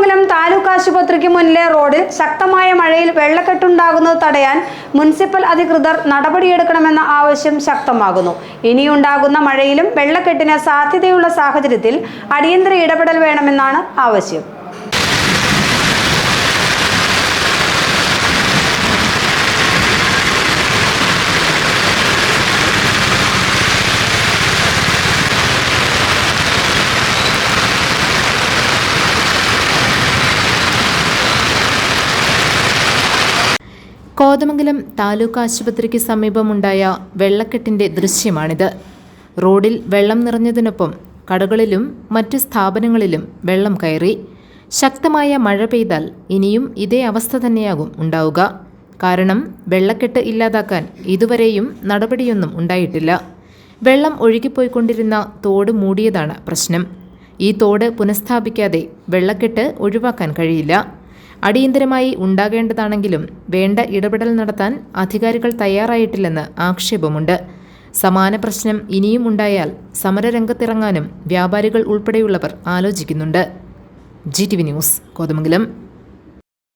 കോതമംഗലം താലൂക്ക് ആശുപത്രിക്ക് മുന്നിലെ റോഡിൽ ശക്തമായ മഴയിൽ വെള്ളക്കെട്ടുണ്ടാകുന്നത് തടയാൻ മുനിസിപ്പൽ അധികൃതർ നടപടിയെടുക്കണമെന്ന ആവശ്യം ശക്തമാകുന്നു. ഇനിയുണ്ടാകുന്ന മഴയിലും വെള്ളക്കെട്ടിന് സാധ്യതയുള്ള സാഹചര്യത്തിൽ അടിയന്തര ഇടപെടൽ വേണമെന്നാണ് ആവശ്യം. കോതമംഗലം താലൂക്ക് ആശുപത്രിക്ക് സമീപമുണ്ടായ വെള്ളക്കെട്ടിന്റെ ദൃശ്യമാണിത്. റോഡിൽ വെള്ളം നിറഞ്ഞതിനൊപ്പം കടകളിലും മറ്റു സ്ഥാപനങ്ങളിലും വെള്ളം കയറി. ശക്തമായ മഴ പെയ്താൽ ഇനിയും ഇതേ അവസ്ഥ തന്നെയാകും ഉണ്ടാവുക. കാരണം വെള്ളക്കെട്ട് ഇല്ലാതാക്കാൻ ഇതുവരെയും നടപടിയൊന്നും ഉണ്ടായിട്ടില്ല. വെള്ളം ഒഴുകിപ്പോയിക്കൊണ്ടിരുന്ന തോട് മൂടിയതാണ് പ്രശ്നം. ഈ തോട് പുനഃസ്ഥാപിക്കാതെ വെള്ളക്കെട്ട് ഒഴിവാക്കാൻ കഴിയില്ല. അടിയന്തരമായി ഉണ്ടാകേണ്ടതാണെങ്കിലും വേണ്ട ഇടപെടൽ നടത്താൻ അധികാരികൾ തയ്യാറായിട്ടില്ലെന്ന് ആക്ഷേപമുണ്ട്. സമാന പ്രശ്നം ഇനിയും ഉണ്ടായാൽ സമരരംഗത്തിറങ്ങാനും വ്യാപാരികൾ ഉൾപ്പെടെയുള്ളവർ ആലോചിക്കുന്നുണ്ട്. GTV news, Kothamangalam.